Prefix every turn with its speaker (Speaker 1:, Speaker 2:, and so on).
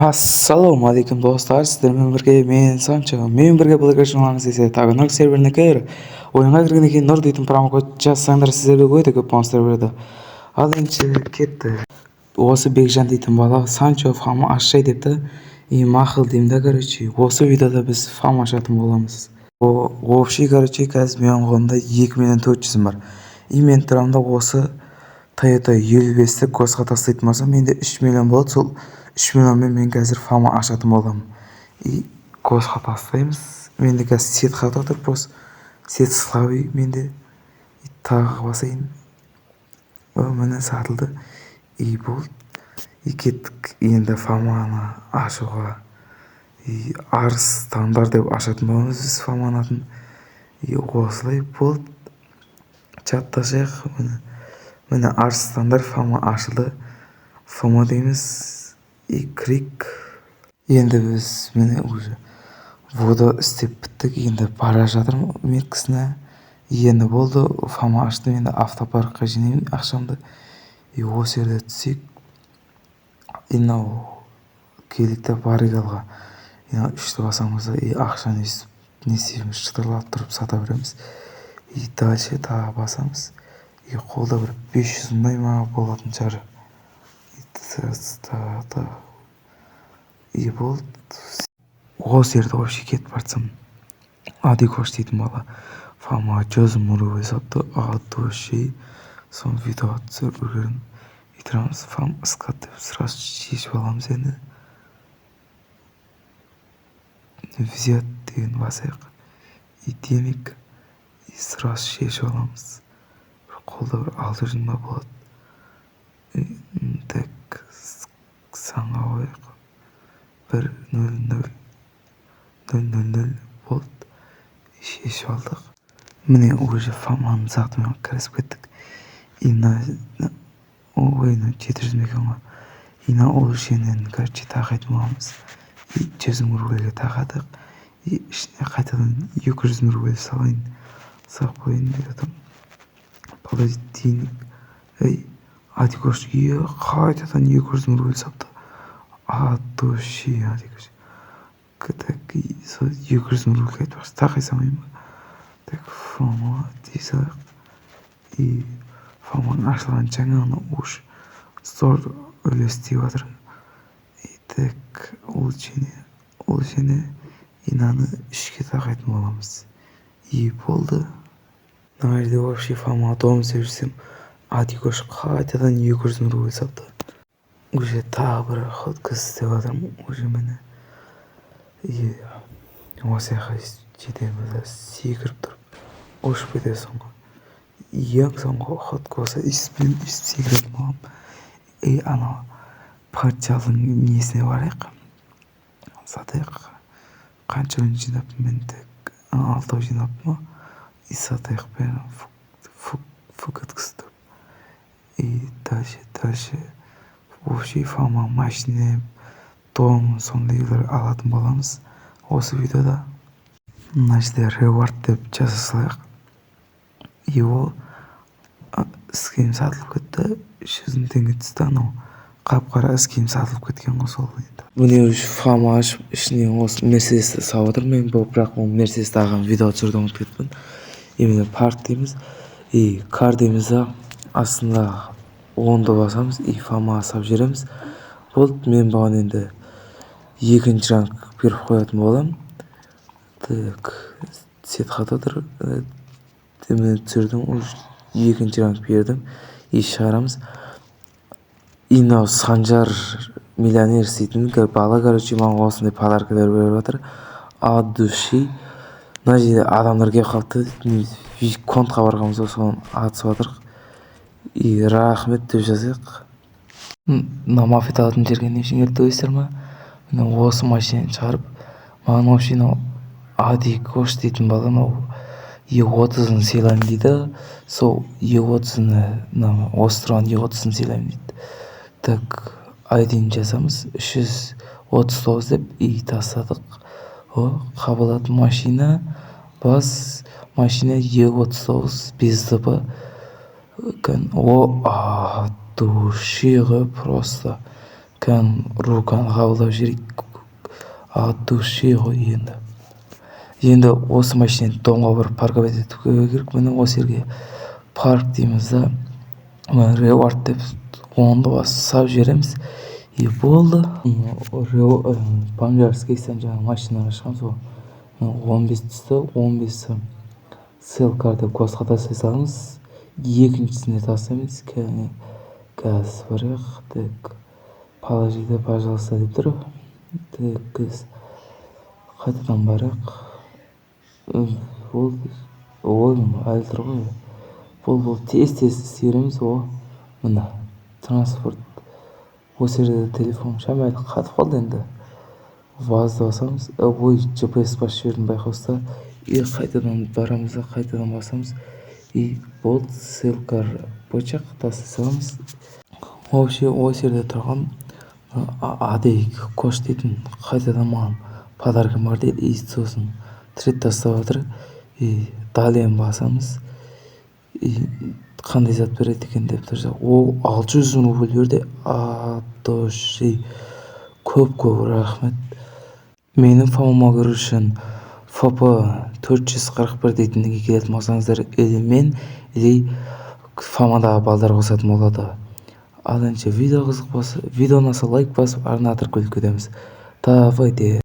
Speaker 1: Ассалаумағалейкум достар, сіздермен бірге мен Санчо. Мен бірге бұл экраншыларыңыз десе Тагнар серверіне кір. Ойынға кіргеннен кейін нұр дейтін промокод жазсаңдар сіздерге өте көп бонустар береді. Ал енді кетті. Осы Бекжан дейтін бала Санчо фама ашай депті. И мақұл деймін да, короче. Осы видеода біз фам ашатын боламыз. Общий, короче, қазір менің қолымда 2.400.000 бар. И мен тұрамда осы Toyota 55-ті косқа тастайтын болсам, менде 3 миллион болады. Сол 3 миллионмен мен қазір фама ашатын боламын. И косқа тастаймыз. Менде қазір сет хат отыр, просто сет слабый менде. И тағы басайын. Міне сатылды. И бұл. И кеттік енді фаманы ашуға. И арыстандар деп ашатын боламыз біз фаманы атын. И осылай болды. Чатташайық. Міне арыстандар фама ашылды. Фама дейміз. И крик. Енді біз міне уже вода істеп біттік. Енді бара жатырмын меткісіне. Енді болды. Фама аштым. Енді автопаркқа жинаймын ақшамды. И осы жерде түсек. И мынау келікті барригалға. Үшті басамызда. И ақшаны не істейміз, шытырлап тұрып сата береміз. И дальше тағы басамыз. И қолда бір 500 мыңдай ма болатын шығар. И болды. Осы жерде вообще кетіп бартсам. Адикош дейтін бала. Фама 100 мұры сатты. От вообще. Сон видео түсіріп үлгердім. И тұрамыз фам ысқат деп сразу шешіп аламыз енді. Взят деген басайық. И демек. И сразу шешіп аламыз. Қолда бір 600 ма болады. Так санға қойық. 1-0-0 болды. Шешіп алдық. Міне уже фаманың сақтымен кірісіп кеттік. И ойына 700 мекен. И ол шенен короче тағайтын боламыз. И 100 мұргелге тағадық. И ішіне қайтадан 200 мұргел салайын. Сақ қойын деп атам. Полазитинник. Эй, Адикош қайтадан 200 мұргел сапты. Атоши Адикош. Так, и 200 мұргел қайтып бақшы. Тақай самайын ба. Так, фама дейсақ. И фаманың ашылған жаңағына уж зор үлестей батыр. И так, ол жене инаны 3-ке тақайтын боламыз. И болды. Нәрде вообще фама дом сөйірсем, Адикош қайтадан 200 мұргел сапты. Уже тағы бір ходка істеп жатырмын. Уже мені. И осы яққа жетеміз. Секіріп тұрып. Ұшып кетеді соңғы. Ең соңғы ходка болса үстіп секіретін болам. И анау партиялың несіне барайық. Сатайық. Қанша үн жинап мен тек 6 жинап ма. И сатайық бәрін фук өткізді. И дальше вообще фама машине дом сондайлар алатын боламыз. Осы видеода мына жерде ревард деп жаза салайық. И ол ским сатылып кетті. 300 теңге түсті. Анау қап-қара ским сатылып кеткен ғой сол енді. Міне уже фама ашып ішінен осы мерседесті салып отырмын. Мен бірақ ол мерседесті алған видео түсіруді ұмытып кетіппін. Именно парк дейміз. И кар дейміз да. Астында 10-ды басамыз. И фама асап жереміз. Болды, мен бұған енді 2-ші ранг беріп қоятын болам. Так, сет хат отыр. Мен түсірдім. 2-ші ранг бердім. И шығарамыз. И мынау Санжар миллионер істейтін бала, короче, маған осындай подаркалар беріп жатыр. От души. Мына жерде адамдар келіп қалыпты. Контқа барғанбыз, соған атысып жатырық. И рахмет деп жазайық. Мына мафет алатын жерге не үшін келді дейсіздер ма? Міне осы машинаны шығарып, маған вообще мынау Адикош дейтін бала мынау E30-ын сыйлаймын дейді. Сол E30-ны осы тұрған E30-ын сыйлаймын дейді. Так, айдын жазамыз. 339 деп и тастадық. Қабылатын машина. Бас машина E39 бездіпі. От души просто руканы қабылдап жіберейік. От души ғой енді осы машинаны домға барып парковать етуге керек. Міне осы жерге парк дейміз да, рeward деп онды басып жібереміз. И болды. По-английски жаңағы машинаға шығамыз ғой. 15 түсті, 15-і ссылка деп қосқа тастай саламыз. Екіншісіне тастаймыз. Қазір барайық. Так, положите, пожалуйста деп тұр. Так, қайтадан барайық. Болды. Әлі тұр ғой. Бұл тез істереміз ғой. Мына транспорт. Осы жерде телефон шамайлы қатып қалды енді. Вазды басамыз. GPS басып жібердім байқауста. И қайтадан барамыз да қайтадан басамыз. И болды, ссылка почақ тастай саламыз. Вообще осы жерде тұрған адей кош дейтін қайтадан маған подаркам бар дейді. И сосын трет тастап жатыр. И дален басамыз. И қандай зат береді екен деп тұрса, ол 600 рубль берді. Атоши көп рахмет. Менің фамама кіру үшін ФП 441 дейтінге келетін болсаңыздар, мен фамадағы балдар қосатын болады. Ал енді видео қызық болса, видео ұнаса лайк басып, арна атырып кетеміз. Давайте.